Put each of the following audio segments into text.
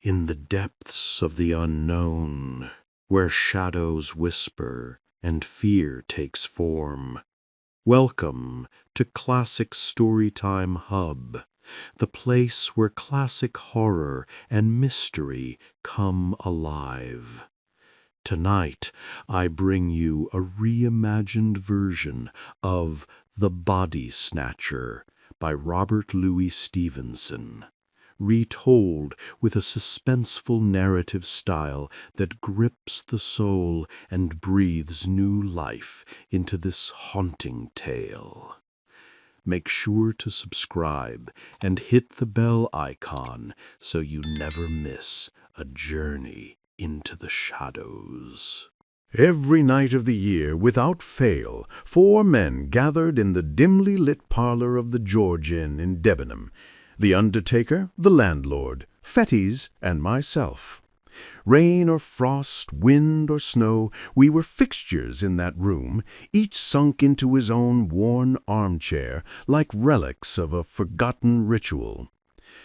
In the depths of the unknown, where shadows whisper and fear takes form, welcome to Classic Storytime Hub, the place where classic horror and mystery come alive. Tonight, I bring you a reimagined version of The Body Snatcher by Robert Louis Stevenson, retold with a suspenseful narrative style that grips the soul and breathes new life into this haunting tale. Make sure to subscribe and hit the bell icon so you never miss a journey into the shadows. Every night of the year, without fail, 4 men gathered in the dimly lit parlor of the George Inn in Debenham: the undertaker, the landlord, Fettes, and myself. Rain or frost, wind or snow, we were fixtures in that room, each sunk into his own worn armchair, like relics of a forgotten ritual.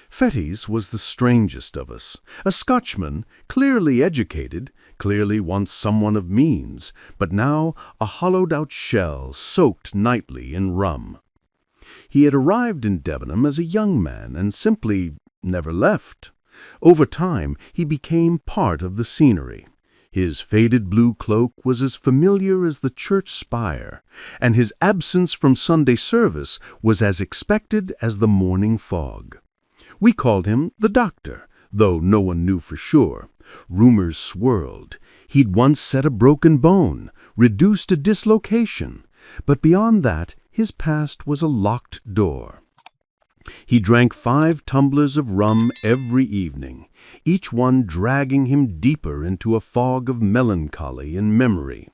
Fettes was the strangest of us, a Scotchman, clearly educated, clearly once someone of means, but now a hollowed-out shell soaked nightly in rum. He had arrived in Debenham as a young man and simply never left. Over time, he became part of the scenery. His faded blue cloak was as familiar as the church spire, and his absence from Sunday service was as expected as the morning fog. We called him the Doctor, though no one knew for sure. Rumors swirled. He'd once set a broken bone, reduced a dislocation, but beyond that, his past was a locked door. He drank 5 tumblers of rum every evening, each one dragging him deeper into a fog of melancholy and memory.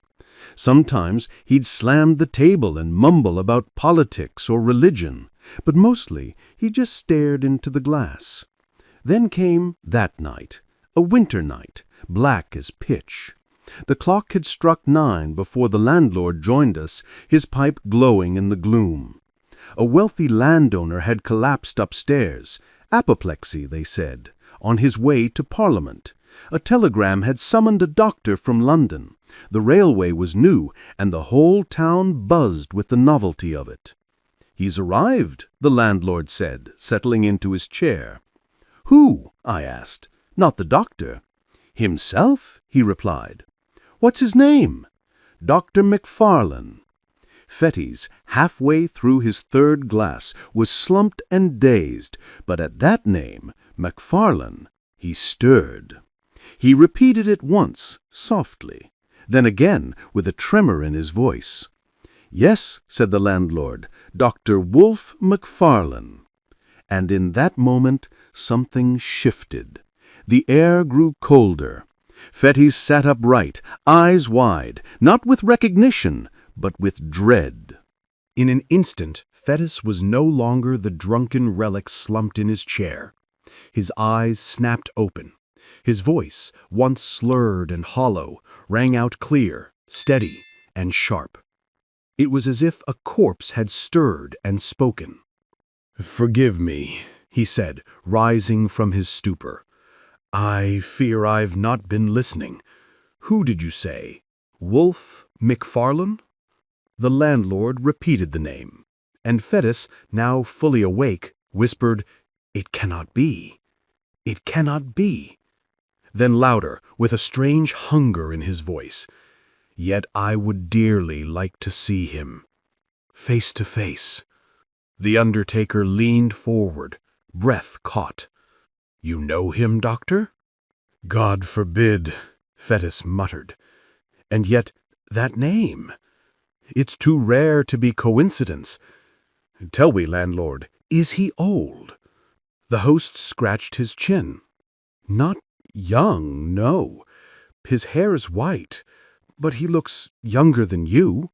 Sometimes he'd slam the table and mumble about politics or religion, but mostly he just stared into the glass. Then came that night, a winter night, black as pitch. The clock had struck 9 before the landlord joined us, his pipe glowing in the gloom. A wealthy landowner had collapsed upstairs, apoplexy, they said, on his way to Parliament. A telegram had summoned a doctor from London. The railway was new, and the whole town buzzed with the novelty of it. "He's arrived," the landlord said, settling into his chair. "Who?" I asked. "Not the doctor?" "Himself," he replied. "What's his name?" "Dr. Macfarlane." Fettes, halfway through his 3rd glass, was slumped and dazed, but at that name, Macfarlane, he stirred. He repeated it once, softly, then again with a tremor in his voice. "Yes," said the landlord, "Dr. Wolfe Macfarlane." And in that moment something shifted. The air grew colder. Fettes sat upright, eyes wide, not with recognition, but with dread. In an instant, Fettes was no longer the drunken relic slumped in his chair. His eyes snapped open. His voice, once slurred and hollow, rang out clear, steady, and sharp. It was as if a corpse had stirred and spoken. "Forgive me," he said, rising from his stupor. "I fear I've not been listening. Who did you say? Wolfe Macfarlane?" The landlord repeated the name, and Fettes, now fully awake, whispered, "It cannot be. It cannot be." Then louder, with a strange hunger in his voice, "Yet I would dearly like to see him, face to face." The undertaker leaned forward, breath caught. "You know him, doctor?" "God forbid," Fettes muttered. "And yet that name. It's too rare to be coincidence. Tell me, landlord, is he old?" The host scratched his chin. "Not young, no. His hair is white, but he looks younger than you."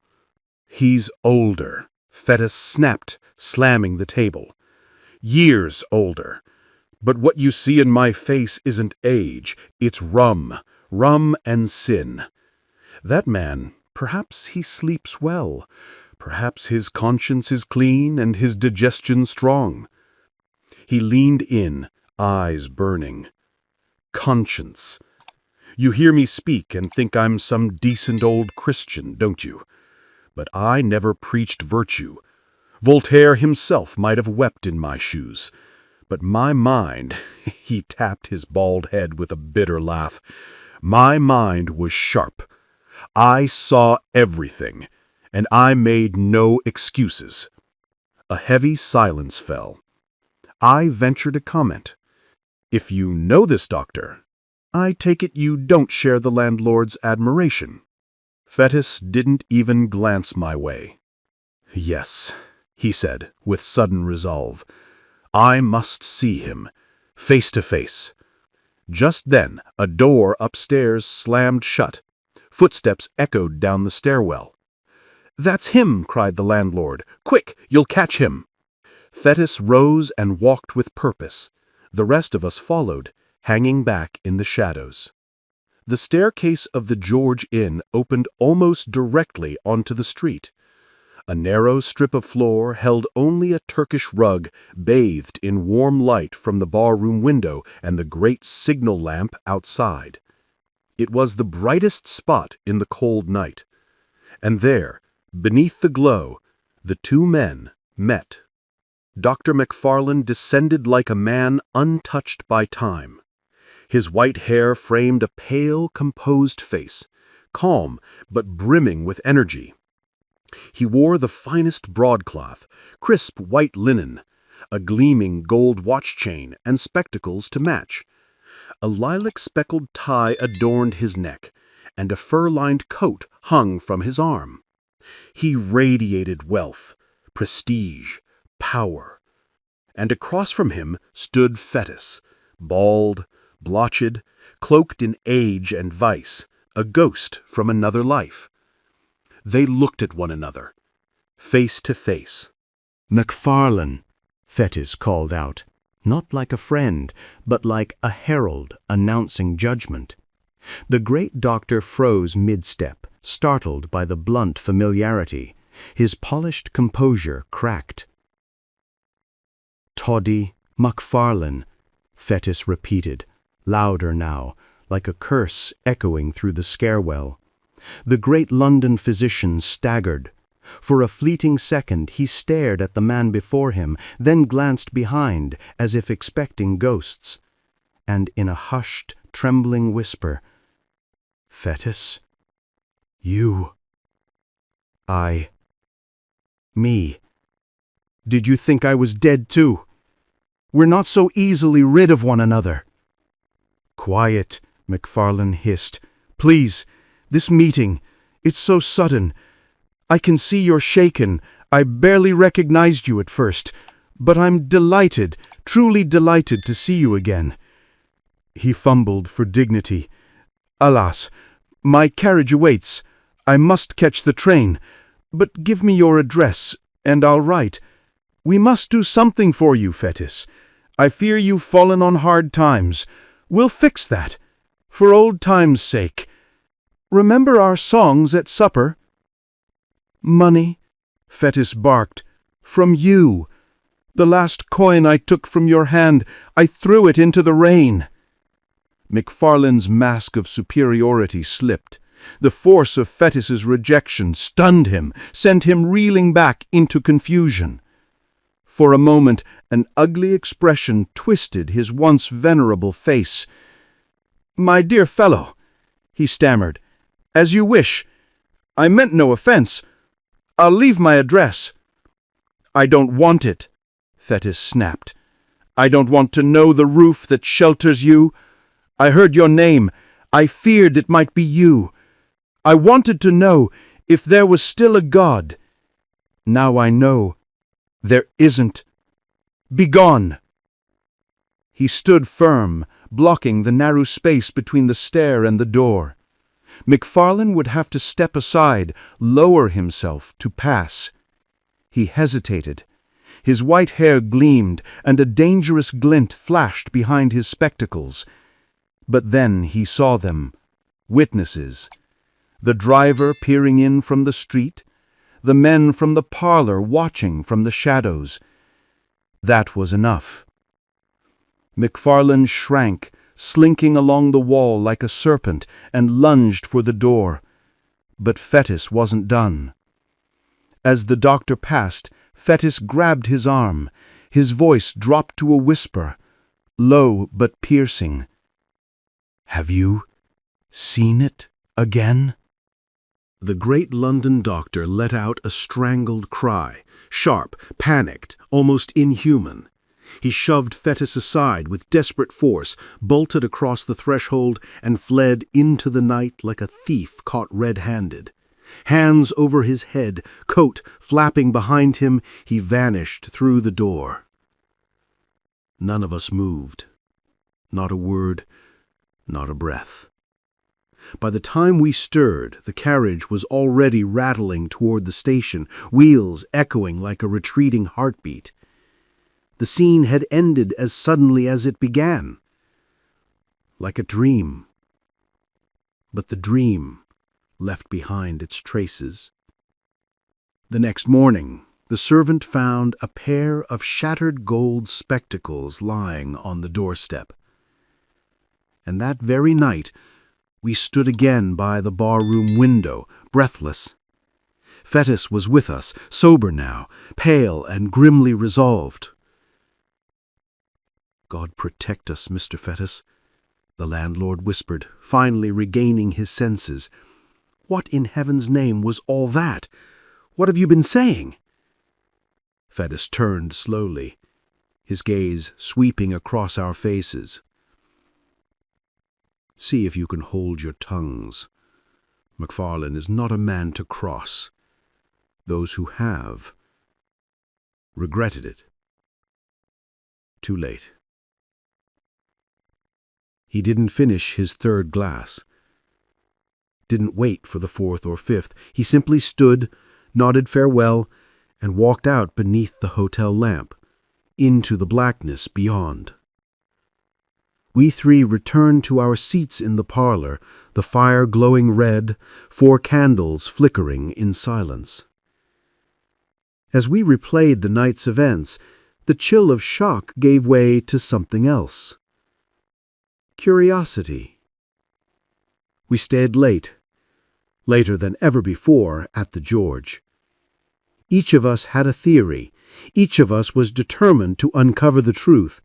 "He's older," Fettes snapped, slamming the table. "Years older. But what you see in my face isn't age, it's rum and sin. That man, perhaps he sleeps well. Perhaps his conscience is clean and his digestion strong." He leaned in, eyes burning. conscience. You hear me speak and think I'm some decent old Christian, don't you? But I never preached virtue. Voltaire himself might have wept in my shoes. But my mind," he tapped his bald head with a bitter laugh, "my mind was sharp. I saw everything, and I made no excuses." A heavy silence fell. I ventured a comment. "If you know this doctor, I take it you don't share the landlord's admiration." Fetis didn't even glance my way. "Yes," he said, with sudden resolve. "I must see him, face to face." Just then, a door upstairs slammed shut. Footsteps echoed down the stairwell. "That's him!" cried the landlord. "Quick, you'll catch him!" Fetis rose and walked with purpose. The rest of us followed, hanging back in the shadows. The staircase of the George Inn opened almost directly onto the street. A narrow strip of floor held only a Turkish rug bathed in warm light from the barroom window and the great signal lamp outside. It was the brightest spot in the cold night. And there, beneath the glow, the two men met. Dr. McFarlane descended like a man untouched by time. His white hair framed a pale, composed face, calm but brimming with energy. He wore the finest broadcloth, crisp white linen, a gleaming gold watch chain, and spectacles to match. A lilac-speckled tie adorned his neck, and a fur-lined coat hung from his arm. He radiated wealth, prestige, power. And across from him stood Fetis, bald, blotched, cloaked in age and vice, a ghost from another life. They looked at one another, face to face. "McFarlane," Fetis called out, not like a friend, but like a herald announcing judgment. The great doctor froze mid-step, startled by the blunt familiarity. His polished composure cracked. "Toddy McFarlane," Fetis repeated, louder now, like a curse echoing through the stairwell. The great London physician staggered. For a fleeting second he stared at the man before him, then glanced behind, as if expecting ghosts. And in a hushed, trembling whisper, "Fetis? You? Me? Did you think I was dead too? We're not so easily rid of one another." "Quiet," McFarlane hissed. "Please, this meeting, it's so sudden. I can see you're shaken. I barely recognized you at first, but I'm delighted, truly delighted to see you again." He fumbled for dignity. "Alas, my carriage awaits. I must catch the train. But give me your address, and I'll write. We must do something for you, Fetis. I fear you've fallen on hard times. We'll fix that, for old times' sake. Remember our songs at supper?" "Money," Fetis barked, "from you. The last coin I took from your hand, I threw it into the rain." McFarlane's mask of superiority slipped. The force of Fetis's rejection stunned him, sent him reeling back into confusion. For a moment, an ugly expression twisted his once venerable face. "My dear fellow," he stammered, "as you wish. I meant no offense. I'll leave my address." "I don't want it," Fetis snapped. "I don't want to know the roof that shelters you. I heard your name. I feared it might be you. I wanted to know if there was still a God. Now I know there isn't. Begone!" He stood firm, blocking the narrow space between the stair and the door. McFarlane would have to step aside, lower himself to pass. He hesitated. His white hair gleamed, and a dangerous glint flashed behind his spectacles. But then he saw them, witnesses. The driver peering in from the street, the men from the parlor watching from the shadows. That was enough. McFarlane shrank, slinking along the wall like a serpent, and lunged for the door. But Fetis wasn't done. As the doctor passed, Fetis grabbed his arm. His voice dropped to a whisper, low but piercing. "Have you seen it again?" The great London doctor let out a strangled cry, sharp, panicked, almost inhuman. He shoved Fetis aside with desperate force, bolted across the threshold, and fled into the night like a thief caught red-handed. Hands over his head, coat flapping behind him, he vanished through the door. None of us moved. Not a word, not a breath. By the time we stirred, the carriage was already rattling toward the station, wheels echoing like a retreating heartbeat. The scene had ended as suddenly as it began. Like a dream. But the dream left behind its traces. The next morning, the servant found a pair of shattered gold spectacles lying on the doorstep. And that very night, we stood again by the barroom window, breathless. Fetis was with us, sober now, pale and grimly resolved. "God protect us, Mr. Fetis," the landlord whispered, finally regaining his senses. "What in heaven's name was all that? What have you been saying?" Fetis turned slowly, his gaze sweeping across our faces. "See if you can hold your tongues. MacFarlane is not a man to cross. Those who have regretted it. Too late." He didn't finish his third glass. Didn't wait for the fourth or fifth. He simply stood, nodded farewell, and walked out beneath the hotel lamp, into the blackness beyond. We three returned to our seats in the parlor, the fire glowing red, 4 candles flickering in silence. As we replayed the night's events, the chill of shock gave way to something else. Curiosity. We stayed late, later than ever before, at the George. Each of us had a theory. Each of us was determined to uncover the truth.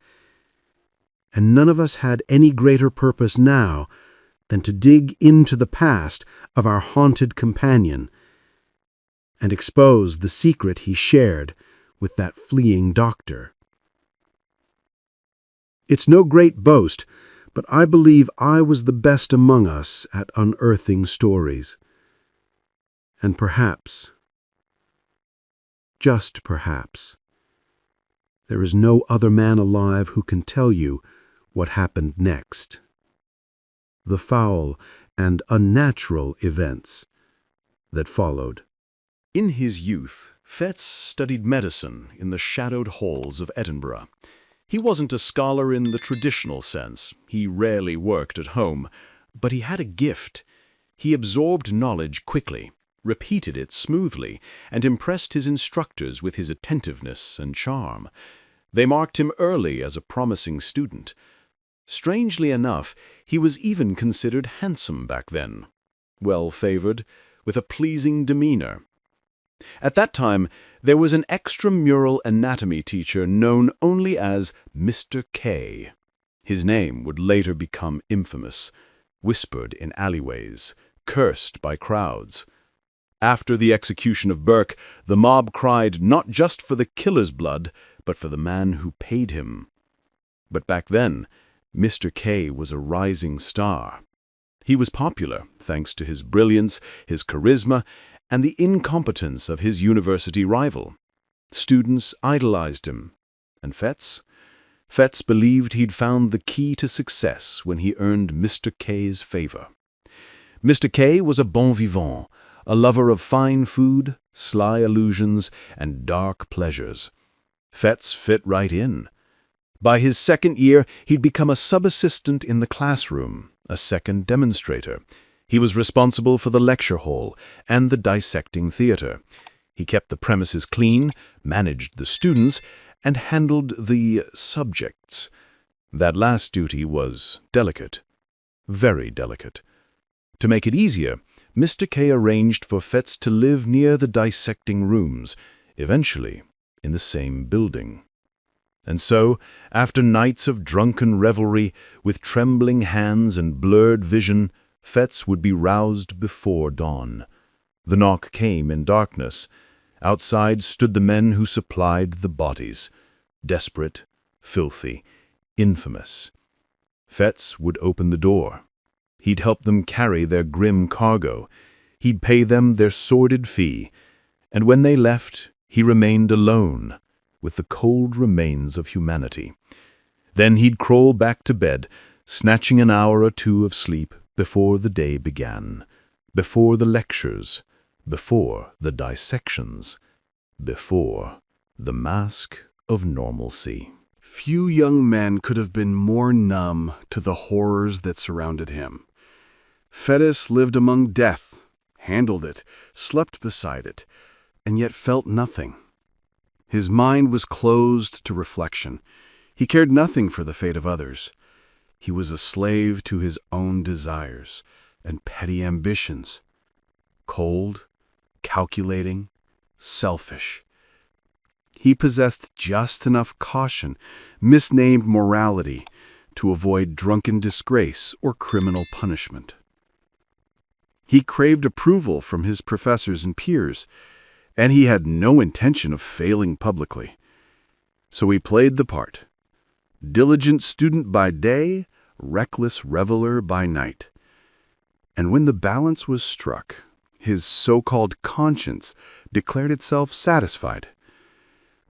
And none of us had any greater purpose now than to dig into the past of our haunted companion and expose the secret he shared with that fleeing doctor. It's no great boast, but I believe I was the best among us at unearthing stories. And perhaps, just perhaps, there is no other man alive who can tell you what happened next. The foul and unnatural events that followed. In his youth, Fetis studied medicine in the shadowed halls of Edinburgh. He wasn't a scholar in the traditional sense. He rarely worked at home, but he had a gift. He absorbed knowledge quickly, repeated it smoothly, and impressed his instructors with his attentiveness and charm. They marked him early as a promising student. Strangely enough, he was even considered handsome back then, well-favored, with a pleasing demeanor. At that time, there was an extramural anatomy teacher known only as Mr. K. His name would later become infamous, whispered in alleyways, cursed by crowds. After the execution of Burke, the mob cried not just for the killer's blood, but for the man who paid him. But back then, Mr. K was a rising star. He was popular thanks to his brilliance, his charisma, and the incompetence of his university rival. Students idolized him. And Fetis? Fetis believed he'd found the key to success when he earned Mr. K's favor. Mr. K was a bon vivant, a lover of fine food, sly allusions, and dark pleasures. Fetis fit right in. By his second year, he'd become a sub-assistant in the classroom, a second demonstrator. He was responsible for the lecture hall and the dissecting theater. He kept the premises clean, managed the students, and handled the subjects. That last duty was delicate, very delicate. To make it easier, Mr. K arranged for Fetz to live near the dissecting rooms, eventually in the same building. And so, after nights of drunken revelry, with trembling hands and blurred vision, Fetz would be roused before dawn. The knock came in darkness. Outside stood the men who supplied the bodies. Desperate, filthy, infamous. Fetz would open the door. He'd help them carry their grim cargo. He'd pay them their sordid fee. And when they left, he remained alone with the cold remains of humanity. Then he'd crawl back to bed, snatching an hour or two of sleep before the day began, before the lectures, before the dissections, before the mask of normalcy. Few young men could have been more numb to the horrors that surrounded him. Fettis lived among death, handled it, slept beside it, and yet felt nothing. His mind was closed to reflection. He cared nothing for the fate of others. He was a slave to his own desires and petty ambitions. Cold, calculating, selfish. He possessed just enough caution, misnamed morality, to avoid drunken disgrace or criminal punishment. He craved approval from his professors and peers, and he had no intention of failing publicly. So he played the part. Diligent student by day, reckless reveler by night. And when the balance was struck, his so-called conscience declared itself satisfied.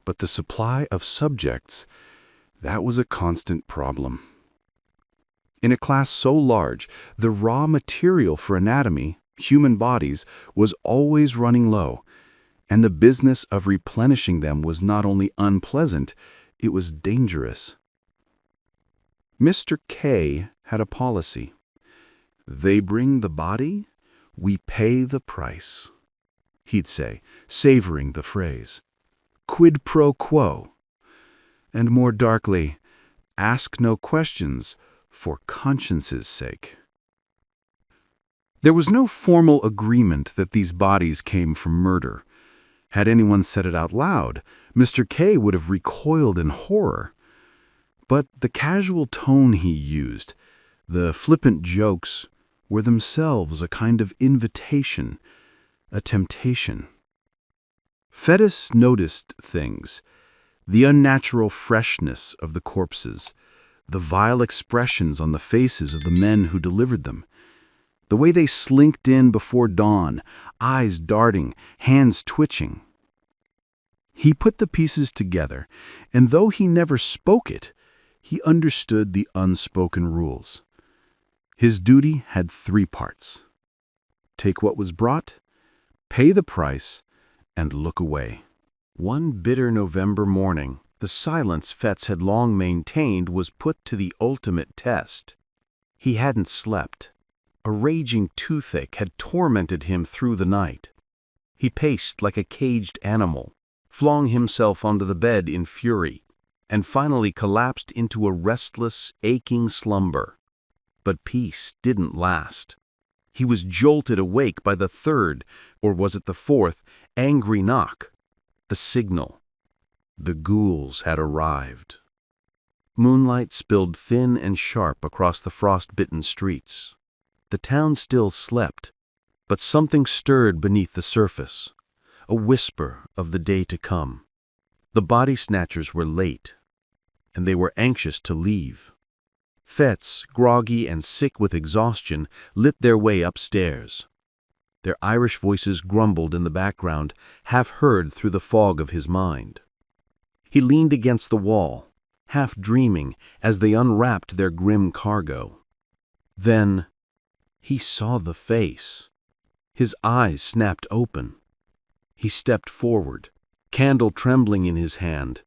But the supply of subjects, that was a constant problem. In a class so large, the raw material for anatomy, human bodies, was always running low, and the business of replenishing them was not only unpleasant, it was dangerous. Mr. K had a policy. They bring the body, we pay the price, he'd say, savoring the phrase. Quid pro quo. And more darkly, ask no questions for conscience's sake. There was no formal agreement that these bodies came from murder. Had anyone said it out loud, Mr. K would have recoiled in horror. But the casual tone he used, the flippant jokes, were themselves a kind of invitation, a temptation. Fettis noticed things, the unnatural freshness of the corpses, the vile expressions on the faces of the men who delivered them, the way they slinked in before dawn, eyes darting, hands twitching. He put the pieces together, and though he never spoke it, he understood the unspoken rules. His duty had 3 parts. Take what was brought, pay the price, and look away. One bitter November morning, the silence Fetz had long maintained was put to the ultimate test. He hadn't slept. A raging toothache had tormented him through the night. He paced like a caged animal, flung himself onto the bed in fury, and finally collapsed into a restless, aching slumber. But peace didn't last. He was jolted awake by the 3rd, or was it the 4th, angry knock. The signal. The ghouls had arrived. Moonlight spilled thin and sharp across the frost-bitten streets. The town still slept, but something stirred beneath the surface, a whisper of the day to come. The Body Snatchers were late, and they were anxious to leave. Fetz, groggy and sick with exhaustion, lit their way upstairs. Their Irish voices grumbled in the background, half heard through the fog of his mind. He leaned against the wall, half dreaming, as they unwrapped their grim cargo. Then he saw the face. His eyes snapped open. He stepped forward, candle trembling in his hand.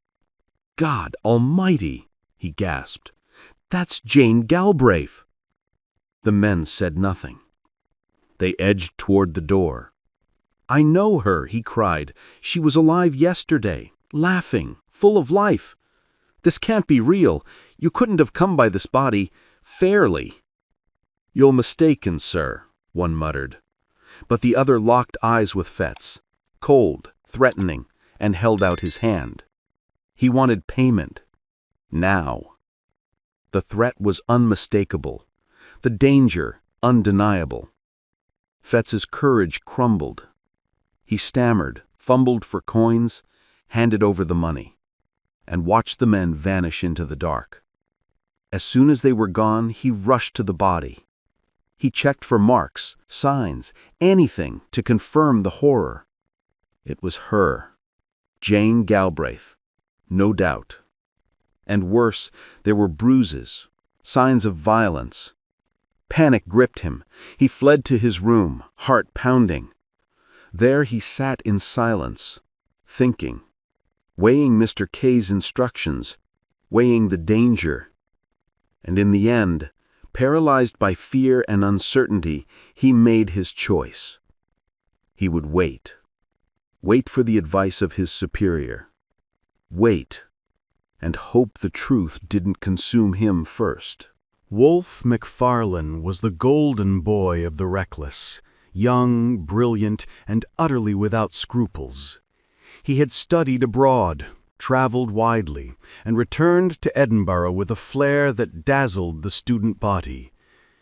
"God Almighty!" he gasped. "That's Jane Galbraith!" The men said nothing. They edged toward the door. "I know her," he cried. "She was alive yesterday, laughing, full of life. This can't be real. You couldn't have come by this body fairly." "You're mistaken, sir," one muttered. But the other locked eyes with Fett's, cold, threatening, and held out his hand. He wanted payment. Now. The threat was unmistakable. The danger undeniable. Fetz's courage crumbled. He stammered, fumbled for coins, handed over the money, and watched the men vanish into the dark. As soon as they were gone, he rushed to the body. He checked for marks, signs, anything to confirm the horror. It was her, Jane Galbraith, no doubt. And worse, there were bruises, signs of violence. Panic gripped him. He fled to his room, heart pounding. There he sat in silence, thinking, weighing Mr. K's instructions, weighing the danger. And in the end, paralyzed by fear and uncertainty, he made his choice. He would wait. Wait for the advice of his superior. Wait, and hope the truth didn't consume him first. Wolfe McFarlane was the golden boy of the reckless, young, brilliant, and utterly without scruples. He had studied abroad, traveled widely, and returned to Edinburgh with a flair that dazzled the student body.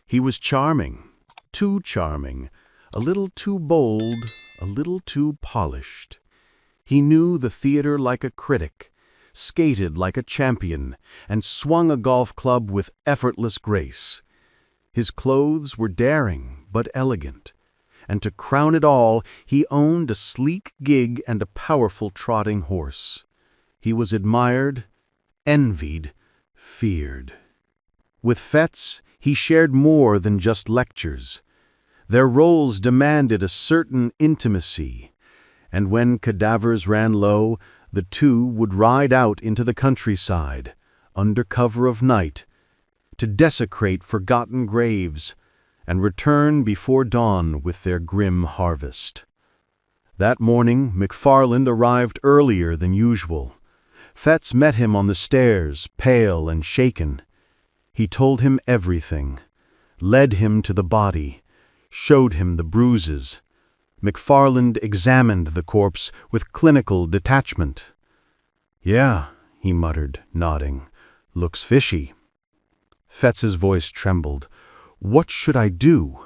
He was charming, too charming, a little too bold, a little too polished. He knew the theater like a critic, skated like a champion, and swung a golf club with effortless grace. His clothes were daring but elegant, and to crown it all, he owned a sleek gig and a powerful trotting horse. He was admired, envied, feared. With Fett's, he shared more than just lectures. Their roles demanded a certain intimacy, and when cadavers ran low, the two would ride out into the countryside, under cover of night, to desecrate forgotten graves, and return before dawn with their grim harvest. That morning, McFarland arrived earlier than usual. Fett's met him on the stairs, pale and shaken. He told him everything, led him to the body, showed him the bruises. McFarland examined the corpse with clinical detachment. "Yeah," he muttered, nodding. "Looks fishy." Fetz's voice trembled. "What should I do?"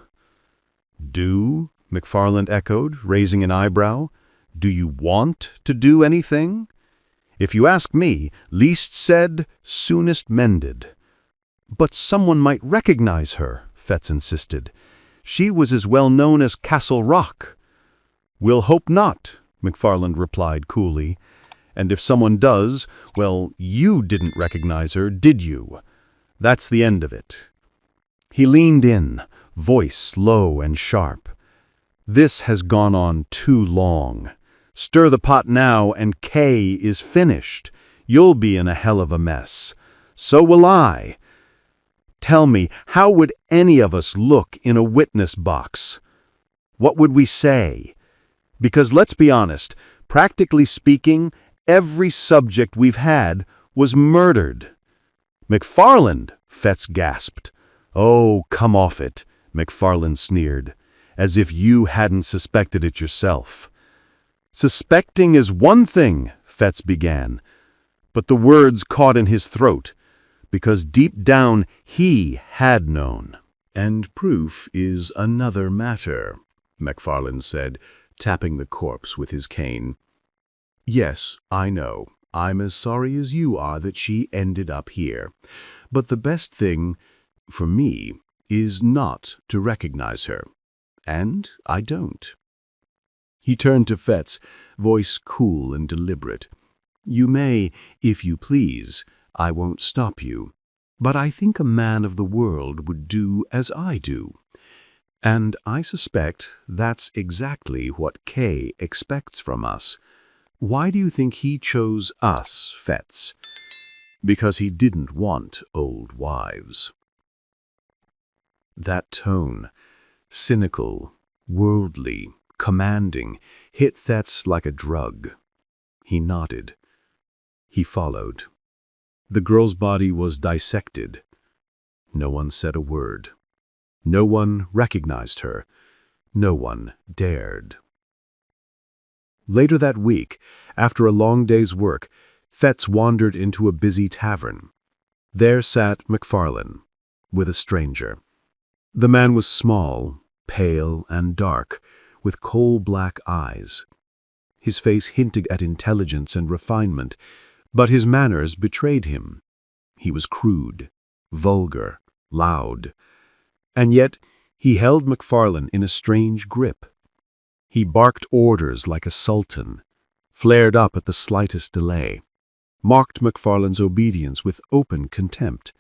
"Do?" McFarland echoed, raising an eyebrow. "Do you want to do anything? If you ask me, least said, soonest mended." "But someone might recognize her," Fetz insisted. "She was as well known as Castle Rock." "We'll hope not," McFarland replied coolly. "And if someone does, well, you didn't recognize her, did you? That's the end of it." He leaned in, voice low and sharp. "This has gone on too long. Stir the pot now and K is finished. You'll be in a hell of a mess. So will I. Tell me, how would any of us look in a witness box? What would we say? Because let's be honest, practically speaking, every subject we've had was murdered." "McFarland!" Fetz gasped. "Oh, come off it," McFarland sneered, "as if you hadn't suspected it yourself." "Suspecting is one thing," Fetz began, but the words caught in his throat, because deep down he had known. "And proof is another matter," McFarland said, tapping the corpse with his cane. "Yes, I know. I'm as sorry as you are that she ended up here. But the best thing, for me, is not to recognize her. And I don't." He turned to Fetz, voice cool and deliberate. "You may, if you please. I won't stop you. But I think a man of the world would do as I do. And I suspect that's exactly what K expects from us. Why do you think he chose us, Fetz? Because he didn't want old wives." That tone, cynical, worldly, commanding, hit Fetz like a drug. He nodded. He followed. The girl's body was dissected. No one said a word. No one recognized her. No one dared. Later that week, after a long day's work, Fetz wandered into a busy tavern. There sat McFarlane, with a stranger. The man was small, pale, and dark, with coal-black eyes. His face hinted at intelligence and refinement, but his manners betrayed him. He was crude, vulgar, loud, and yet he held McFarlane in a strange grip. He barked orders like a sultan, flared up at the slightest delay, mocked McFarlane's obedience with open contempt.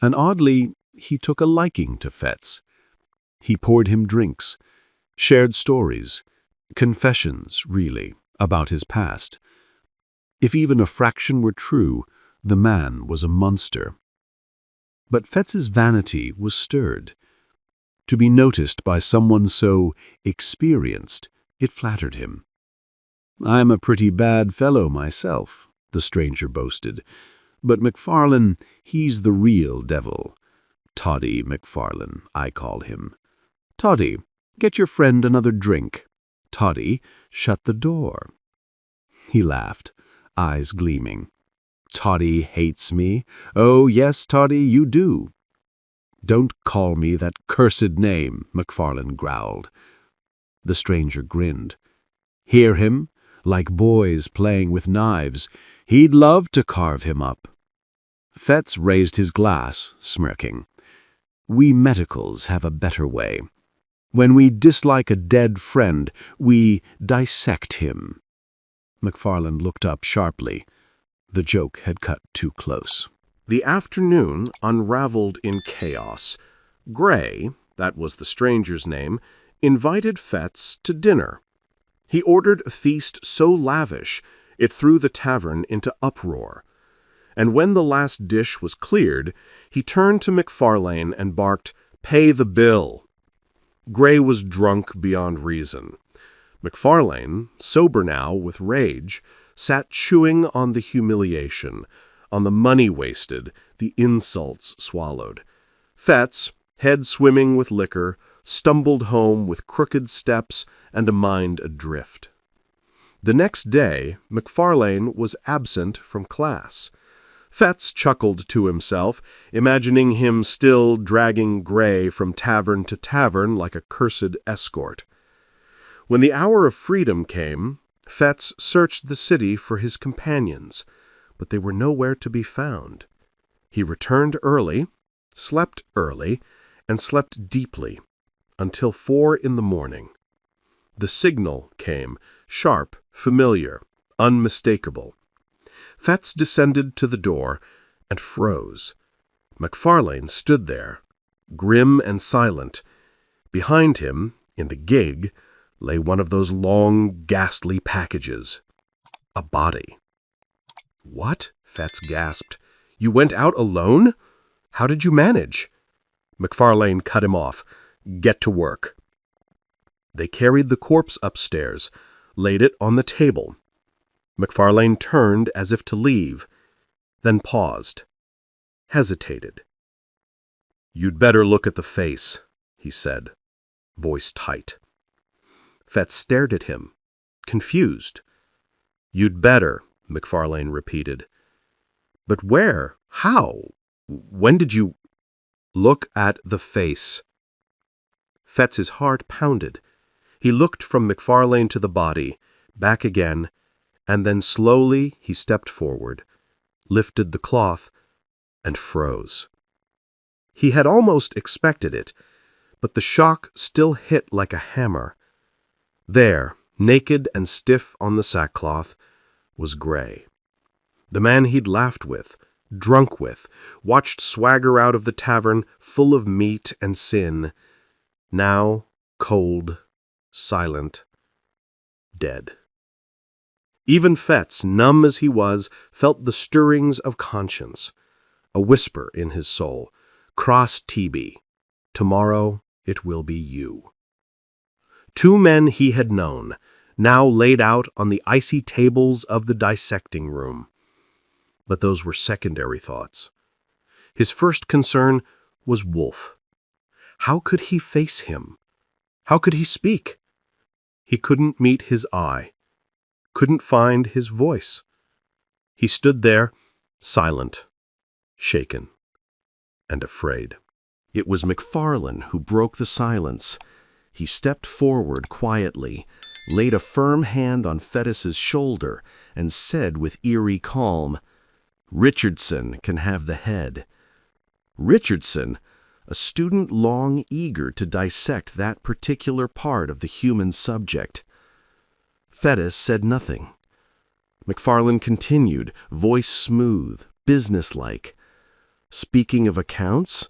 And oddly, he took a liking to Fetz. He poured him drinks, shared stories, confessions, really, about his past. If even a fraction were true, the man was a monster. But Fetz's vanity was stirred. To be noticed by someone so experienced, it flattered him. "I'm a pretty bad fellow myself," the stranger boasted. "But McFarlane, he's the real devil. Toddy McFarlane, I call him. Toddy, get your friend another drink. Toddy, shut the door." He laughed, eyes gleaming. "Toddy hates me. Oh, yes, Toddy, you do." "Don't call me that cursed name," McFarlane growled. The stranger grinned. Hear him? Like boys playing with knives. He'd love to carve him up. Fetz raised his glass, smirking. "We medicals have a better way. When we dislike a dead friend, we dissect him." McFarlane looked up sharply. The joke had cut too close. The afternoon unraveled in chaos. Gray, that was the stranger's name, invited Fetz to dinner. He ordered a feast so lavish it threw the tavern into uproar. And when the last dish was cleared, he turned to McFarlane and barked, "Pay the bill." Gray was drunk beyond reason. McFarlane, sober now with rage, sat chewing on the humiliation, on the money wasted, the insults swallowed. Fetz, head swimming with liquor, stumbled home with crooked steps and a mind adrift. The next day, McFarlane was absent from class. Fetz chuckled to himself, imagining him still dragging Gray from tavern to tavern like a cursed escort. When the hour of freedom came, Fetz searched the city for his companions, but they were nowhere to be found. He returned early, slept early, and slept deeply, until 4 in the morning. The signal came, sharp, familiar, unmistakable. Fetz descended to the door and froze. McFarlane stood there, grim and silent. Behind him, in the gig, lay one of those long, ghastly packages. A body. "What?" Fetz gasped. "You went out alone? How did you manage?" McFarlane cut him off. "Get to work." They carried the corpse upstairs, laid it on the table. McFarlane turned as if to leave, then paused, hesitated. "You'd better look at the face," he said, voice tight. Fetz stared at him, confused. "You'd better," McFarlane repeated. "But where? How? When did you—" "Look at the face." Fetz's heart pounded. He looked from McFarlane to the body, back again, and then slowly he stepped forward, lifted the cloth, and froze. He had almost expected it, but the shock still hit like a hammer. There, naked and stiff on the sackcloth, was Gray. The man he'd laughed with, drunk with, watched swagger out of the tavern full of meat and sin, now cold, silent, dead. Even Fetz, numb as he was, felt the stirrings of conscience, a whisper in his soul, "Cross Tebe. Tomorrow it will be you." 2 men he had known, now laid out on the icy tables of the dissecting room. But those were secondary thoughts. His first concern was Wolf. How could he face him? How could he speak? He couldn't meet his eye, couldn't find his voice. He stood there, silent, shaken, and afraid. It was McFarlane who broke the silence. He stepped forward quietly, laid a firm hand on Fetis's shoulder, and said with eerie calm, "Richardson can have the head." Richardson, a student long eager to dissect that particular part of the human subject. Fetis said nothing. McFarlane continued, voice smooth, businesslike. "Speaking of accounts,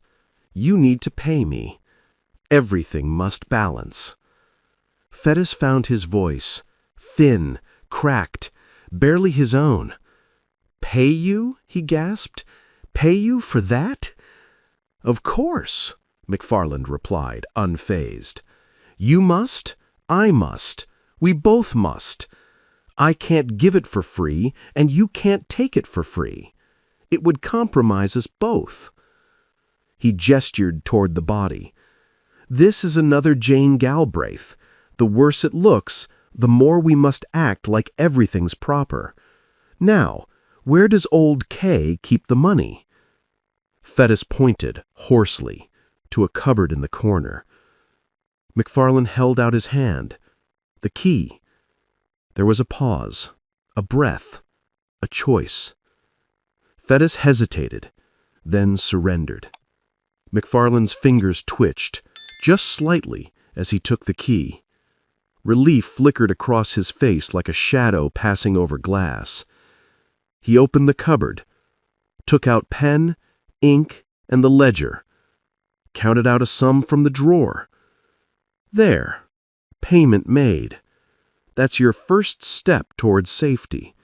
you need to pay me. Everything must balance." Fetis found his voice, thin, cracked, barely his own. "Pay you?" he gasped. "Pay you for that?" "Of course," McFarland replied, unfazed. "You must, I must, we both must. I can't give it for free, and you can't take it for free. It would compromise us both." He gestured toward the body. "This is another Jane Galbraith. The worse it looks, the more we must act like everything's proper. Now, where does old K keep the money?" Fetis pointed, hoarsely, to a cupboard in the corner. McFarlane held out his hand. The key. There was a pause, a breath, a choice. Fetis hesitated, then surrendered. McFarlane's fingers twitched, just slightly, as he took the key. Relief flickered across his face like a shadow passing over glass. He opened the cupboard, took out pen, ink, and the ledger, counted out a sum from the drawer. There, payment made. That's your first step towards safety.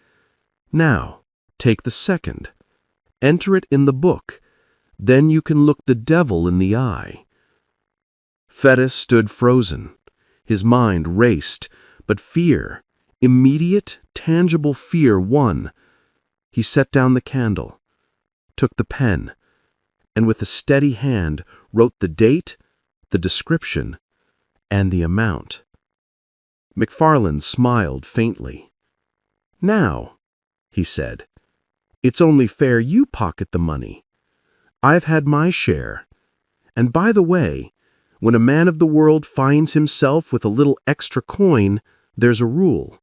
Now, take the second. Enter it in the book. Then you can look the devil in the eye. Fetis stood frozen. His mind raced, but fear, immediate, tangible fear won. He set down the candle, took the pen, and with a steady hand wrote the date, the description, and the amount. McFarlane smiled faintly. "Now," he said, "it's only fair you pocket the money. I've had my share. And by the way, when a man of the world finds himself with a little extra coin, there's a rule.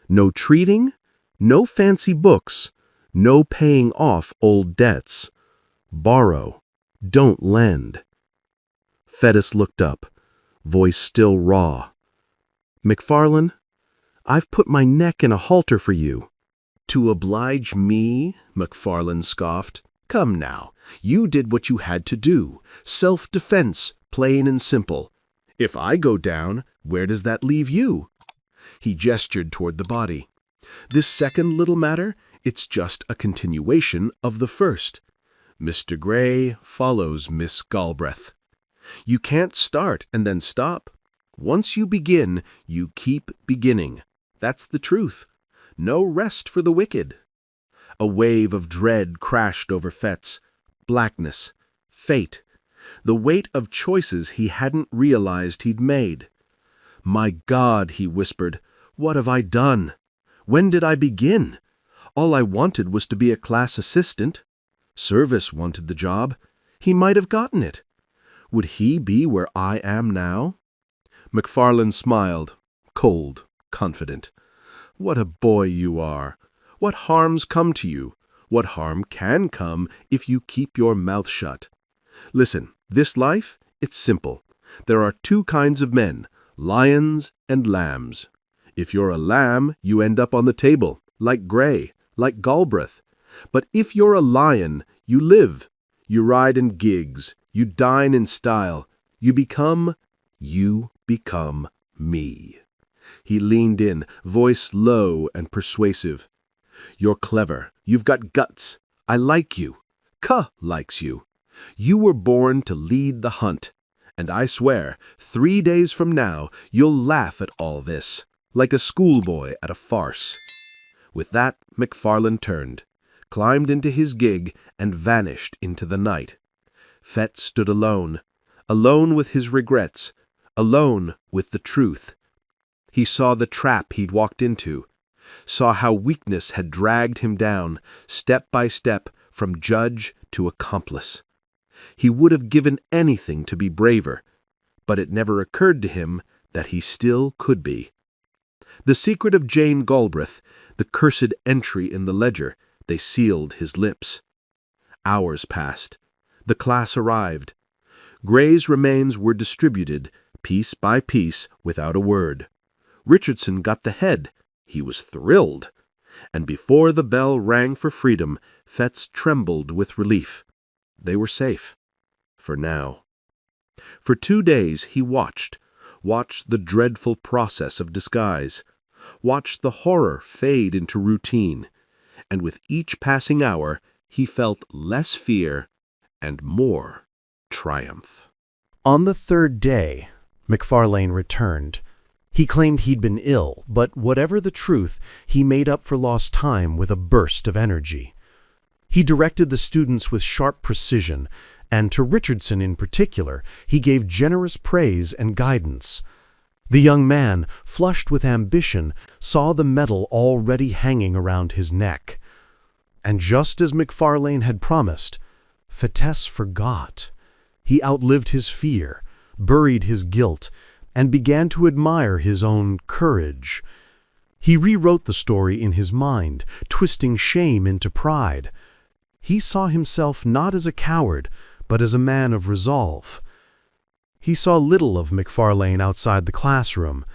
No treating, no fancy books, no paying off old debts. Borrow, don't lend." Fetis looked up, voice still raw. "McFarlane, I've put my neck in a halter for you." "To oblige me?" McFarlane scoffed. "Come now, you did what you had to do. Self-defense, plain and simple. If I go down, where does that leave you?" He gestured toward the body. "This second little matter, it's just a continuation of the first. Mr. Gray follows Miss Galbraith. You can't start and then stop. Once you begin, you keep beginning. That's the truth. No rest for the wicked." A wave of dread crashed over Fetis. Blackness. Fate. The weight of choices he hadn't realized he'd made. "My God," he whispered, "what have I done? When did I begin? All I wanted was to be a class assistant. Service wanted the job. He might have gotten it. Would he be where I am now?" McFarlane smiled, cold, confident. "What a boy you are! What harms come to you? What harm can come if you keep your mouth shut? Listen, this life, it's simple. There are two kinds of men, lions and lambs. If you're a lamb, you end up on the table, like Gray, like Galbraith. But if you're a lion, you live. You ride in gigs. You dine in style. You become me." He leaned in, voice low and persuasive. "You're clever. You've got guts. I like you. Ka likes you. You were born to lead the hunt. And I swear, 3 days from now, you'll laugh at all this, like a schoolboy at a farce." With that, McFarlane turned, climbed into his gig, and vanished into the night. Fett stood alone, alone with his regrets, alone with the truth. He saw the trap he'd walked into, saw how weakness had dragged him down, step by step, from judge to accomplice. He would have given anything to be braver, but it never occurred to him that he still could be. The secret of Jane Galbraith, the cursed entry in the ledger, they sealed his lips. Hours passed. The class arrived. Gray's remains were distributed, piece by piece, without a word. Richardson got the head. He was thrilled. And before the bell rang for freedom, Fett's trembled with relief. They were safe. For now. For 2 days he watched the dreadful process of disguise, watched the horror fade into routine, and with each passing hour he felt less fear and more triumph. On the 3rd day, McFarlane returned. He claimed he'd been ill, but whatever the truth, he made up for lost time with a burst of energy. He directed the students with sharp precision, and to Richardson in particular, he gave generous praise and guidance. The young man, flushed with ambition, saw the medal already hanging around his neck. And just as McFarlane had promised, Fettes forgot. He outlived his fear, buried his guilt, and began to admire his own courage. He rewrote the story in his mind, twisting shame into pride. He saw himself not as a coward, but as a man of resolve. He saw little of McFarlane outside the classroom.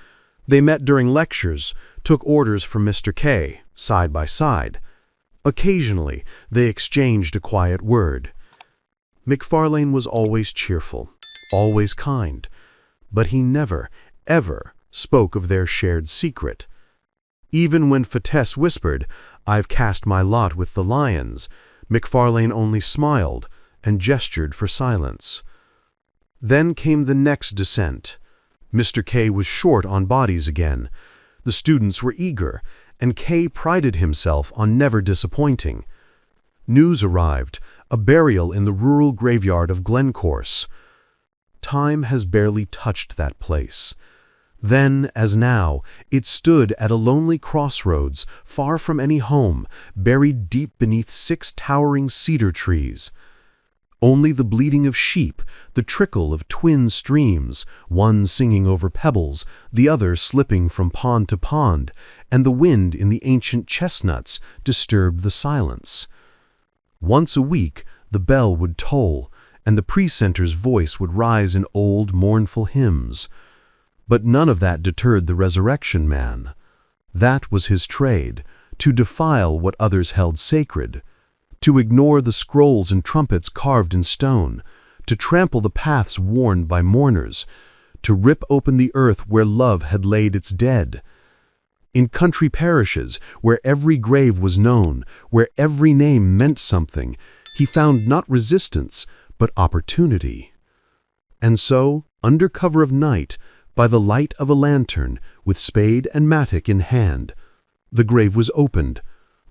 They met during lectures, took orders from Mr. K, side by side. Occasionally, they exchanged a quiet word. McFarlane was always cheerful, always kind, but he never, ever spoke of their shared secret. Even when Fettes whispered, "I've cast my lot with the lions," McFarlane only smiled and gestured for silence. Then came the next descent. Mr. K was short on bodies again. The students were eager, and K prided himself on never disappointing. News arrived, a burial in the rural graveyard of Glencorse. Time has barely touched that place. Then, as now, it stood at a lonely crossroads, far from any home, buried deep beneath 6 towering cedar trees. Only the bleating of sheep, the trickle of twin streams, one singing over pebbles, the other slipping from pond to pond, and the wind in the ancient chestnuts disturbed the silence. Once a week, the bell would toll, and the precentor's voice would rise in old, mournful hymns. But none of that deterred the resurrection man. That was his trade, to defile what others held sacred, to ignore the scrolls and trumpets carved in stone, to trample the paths worn by mourners, to rip open the earth where love had laid its dead. In country parishes, where every grave was known, where every name meant something, he found not resistance, but opportunity. And so, under cover of night, by the light of a lantern, with spade and mattock in hand, the grave was opened,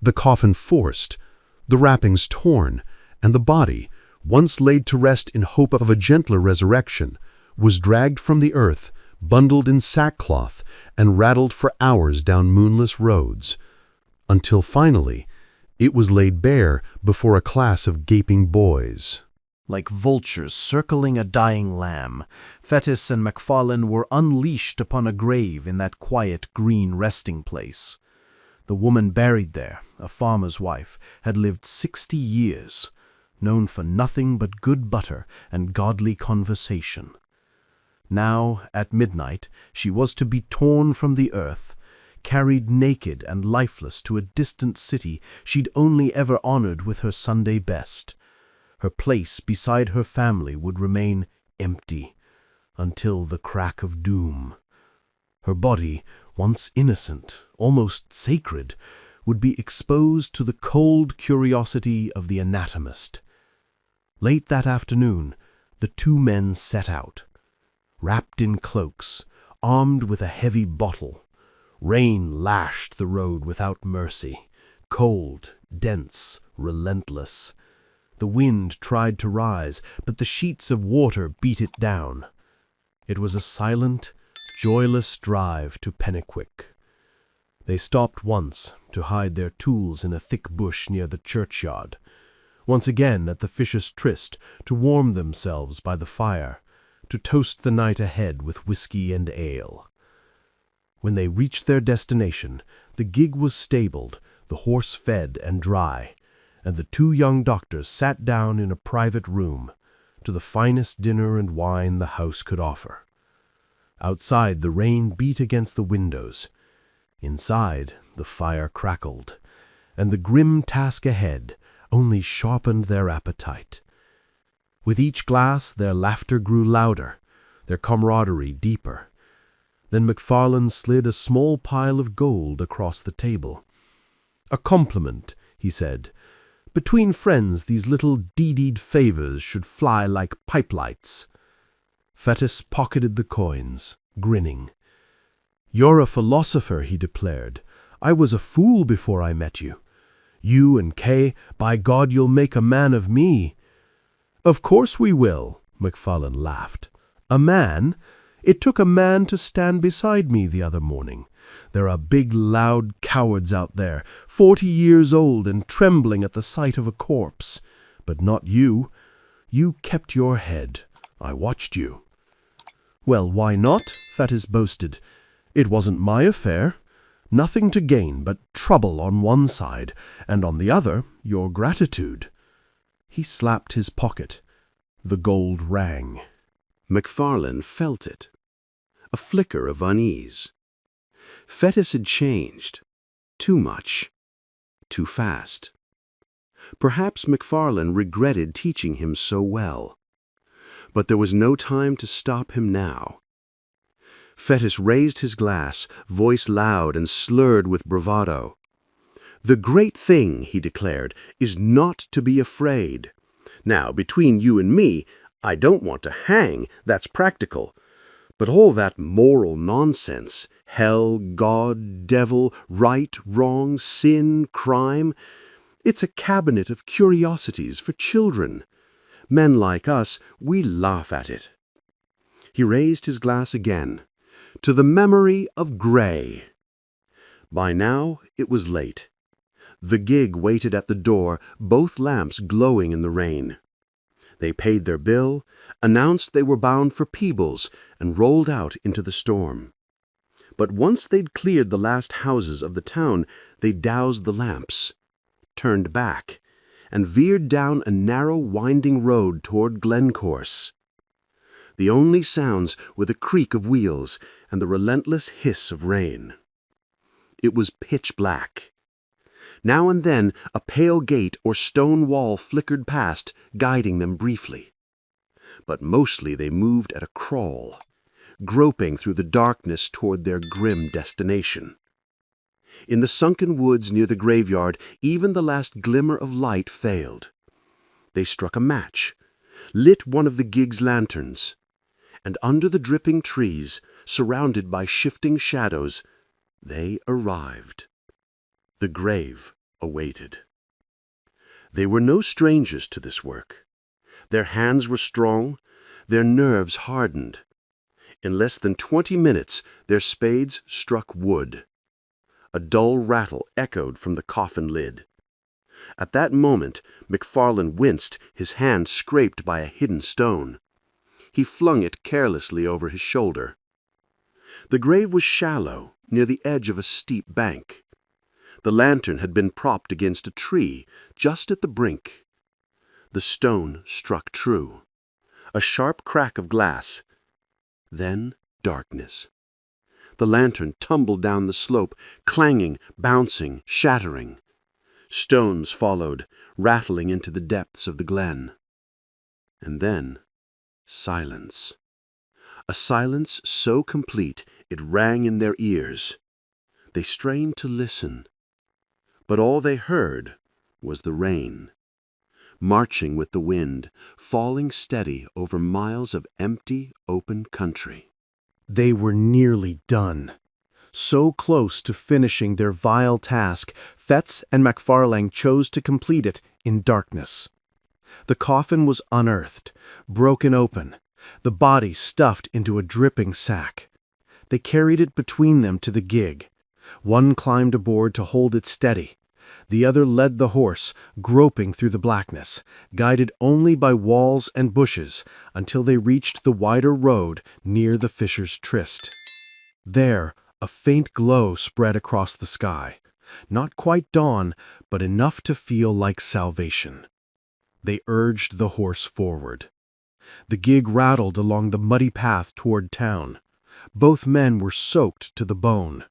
the coffin forced, the wrappings torn, and the body, once laid to rest in hope of a gentler resurrection, was dragged from the earth, bundled in sackcloth, and rattled for hours down moonless roads, until finally it was laid bare before a class of gaping boys. Like vultures circling a dying lamb, Fettes and McFarlane were unleashed upon a grave in that quiet green resting place. The woman buried there, a farmer's wife, had lived 60 years, known for nothing but good butter and godly conversation. Now, at midnight, she was to be torn from the earth, carried naked and lifeless to a distant city she'd only ever honored with her Sunday best. Her place beside her family would remain empty until the crack of doom. Her body, once innocent, almost sacred, would be exposed to the cold curiosity of the anatomist. Late that afternoon, the 2 men set out. Wrapped in cloaks, armed with a heavy bottle, rain lashed the road without mercy. Cold, dense, relentless. The wind tried to rise, but the sheets of water beat it down. It was a silent, joyless drive to Penicuik. They stopped once to hide their tools in a thick bush near the churchyard, once again at the Fishers' Tryst to warm themselves by the fire, to toast the night ahead with whiskey and ale. When they reached their destination, the gig was stabled, the horse fed and dry, and the two young doctors sat down in a private room, to the finest dinner and wine the house could offer. Outside the rain beat against the windows. Inside the fire crackled, and the grim task ahead only sharpened their appetite. With each glass their laughter grew louder, their camaraderie deeper. Then MacFarlane slid a small pile of gold across the table. "A compliment," he said. "Between friends these little deeded favors should fly like pipelights." Fettes pocketed the coins, grinning. "You're a philosopher," he declared. "I was a fool before I met you. You and Kay, by God, you'll make a man of me." "Of course we will," MacFarlane laughed. "A man? It took a man to stand beside me the other morning. There are big, loud cowards out there, 40 years old and trembling at the sight of a corpse. But not you. You kept your head. I watched you." "Well, why not?" Fettes boasted. "It wasn't my affair. Nothing to gain but trouble on one side, and on the other, your gratitude." He slapped his pocket. The gold rang. MacFarlane felt it. A flicker of unease. Fettes had changed. Too much. Too fast. Perhaps MacFarlane regretted teaching him so well. But there was no time to stop him now. Fettes raised his glass, voice loud and slurred with bravado. "The great thing," he declared, "is not to be afraid. Now, between you and me, I don't want to hang, that's practical. But all that moral nonsense, hell, God, devil, right, wrong, sin, crime, it's a cabinet of curiosities for children. Men like us, we laugh at it." He raised his glass again. "To the memory of Gray." By now it was late. The gig waited at the door, both lamps glowing in the rain. They paid their bill, announced they were bound for Peebles, and rolled out into the storm. But once they'd cleared the last houses of the town, they doused the lamps, turned back, and veered down a narrow winding road toward Glencorse. The only sounds were the creak of wheels and the relentless hiss of rain. It was pitch black. Now and then a pale gate or stone wall flickered past, guiding them briefly. But mostly they moved at a crawl, groping through the darkness toward their grim destination. In the sunken woods near the graveyard, even the last glimmer of light failed. They struck a match, lit one of the gig's lanterns, and under the dripping trees, surrounded by shifting shadows, they arrived. The grave awaited. They were no strangers to this work. Their hands were strong, their nerves hardened. In less than 20 minutes, their spades struck wood. A dull rattle echoed from the coffin lid. At that moment, MacFarlane winced, his hand scraped by a hidden stone. He flung it carelessly over his shoulder. The grave was shallow, near the edge of a steep bank. The lantern had been propped against a tree, just at the brink. The stone struck true. A sharp crack of glass. Then darkness. The lantern tumbled down the slope, clanging, bouncing, shattering. Stones followed, rattling into the depths of the glen. And then silence. A silence so complete it rang in their ears. They strained to listen. But all they heard was the rain, marching with the wind, falling steady over miles of empty, open country. They were nearly done. So close to finishing their vile task, Fetz and MacFarlane chose to complete it in darkness. The coffin was unearthed, broken open, the body stuffed into a dripping sack. They carried it between them to the gig. One climbed aboard to hold it steady. The other led the horse, groping through the blackness, guided only by walls and bushes, until they reached the wider road near the Fisher's Tryst. There, a faint glow spread across the sky. Not quite dawn, but enough to feel like salvation. They urged the horse forward. The gig rattled along the muddy path toward town. Both men were soaked to the bone,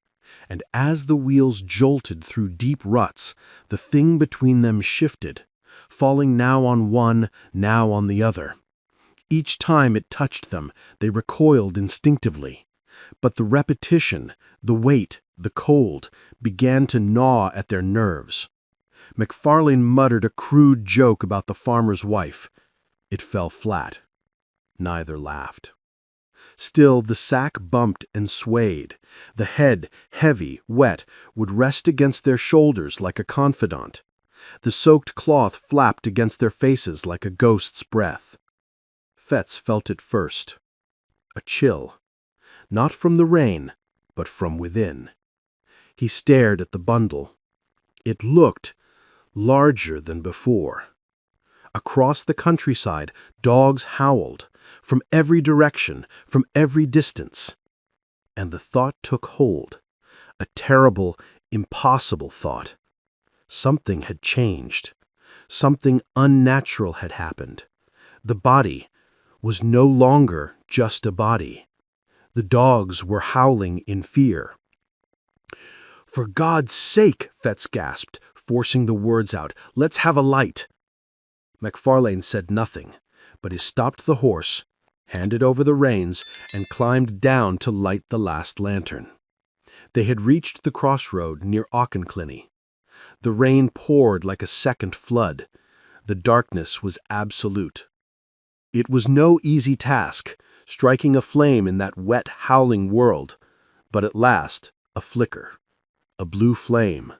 and as the wheels jolted through deep ruts, the thing between them shifted, falling now on one, now on the other. Each time it touched them, they recoiled instinctively. But the repetition, the weight, the cold, began to gnaw at their nerves. MacFarlane muttered a crude joke about the farmer's wife. It fell flat. Neither laughed. Still, the sack bumped and swayed. The head, heavy, wet, would rest against their shoulders like a confidant. The soaked cloth flapped against their faces like a ghost's breath. Fetz felt it first. A chill. Not from the rain, but from within. He stared at the bundle. It looked larger than before. Across the countryside, dogs howled, from every direction, from every distance. And the thought took hold, a terrible, impossible thought. Something had changed. Something unnatural had happened. The body was no longer just a body. The dogs were howling in fear. "For God's sake," Fetz gasped, forcing the words out, "let's have a light." MacFarlane said nothing, but he stopped the horse, handed over the reins, and climbed down to light the last lantern. They had reached the crossroad near Auchenclinny. The rain poured like a second flood. The darkness was absolute. It was no easy task, striking a flame in that wet, howling world, but at last a flicker, a blue flame,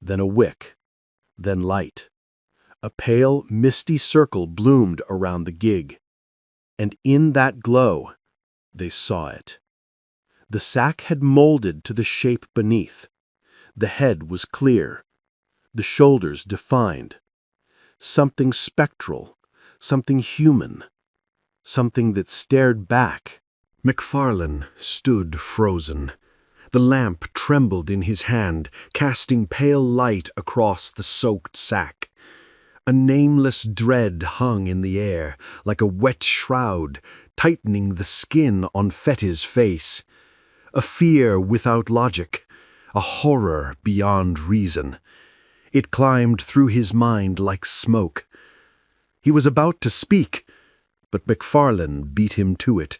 then a wick, then light. A pale, misty circle bloomed around the gig, and in that glow they saw it. The sack had molded to the shape beneath. The head was clear, the shoulders defined. Something spectral, something human, something that stared back. MacFarlane stood frozen. The lamp trembled in his hand, casting pale light across the soaked sack. A nameless dread hung in the air, like a wet shroud, tightening the skin on Fetty's face. A fear without logic, a horror beyond reason. It climbed through his mind like smoke. He was about to speak, but MacFarlane beat him to it.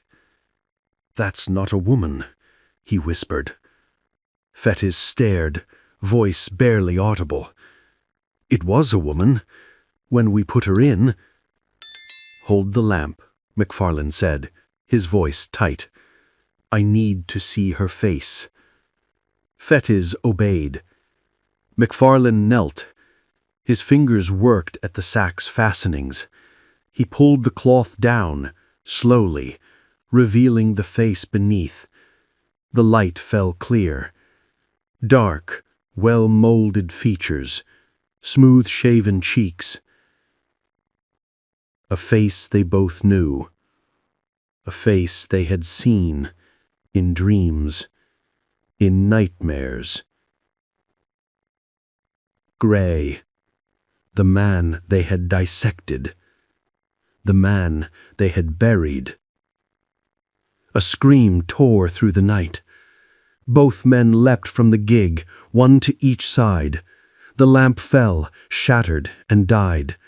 "That's not a woman," he whispered. Fettis stared, voice barely audible. "It was a woman, when we put her in." "Hold the lamp," MacFarlane said, his voice tight. "I need to see her face." Fettis obeyed. MacFarlane knelt. His fingers worked at the sack's fastenings. He pulled the cloth down, slowly, revealing the face beneath. The light fell clear. Dark, well-molded features, smooth-shaven cheeks. A face they both knew. A face they had seen in dreams, in nightmares. Gray, the man they had dissected, the man they had buried. A scream tore through the night. Both men leapt from the gig, one to each side. The lamp fell, shattered, and died.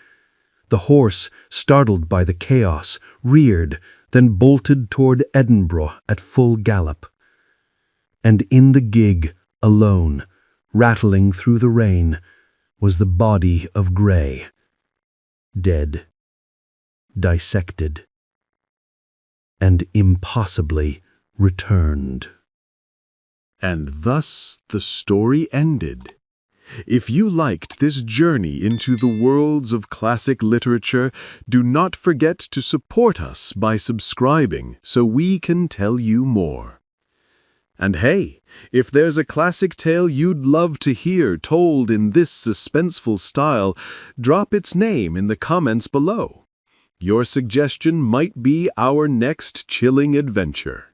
The horse, startled by the chaos, reared, then bolted toward Edinburgh at full gallop. And in the gig, alone, rattling through the rain, was the body of Gray, dead, dissected, and impossibly returned. And thus the story ended. If you liked this journey into the worlds of classic literature, do not forget to support us by subscribing so we can tell you more. And hey, if there's a classic tale you'd love to hear told in this suspenseful style, drop its name in the comments below. Your suggestion might be our next chilling adventure.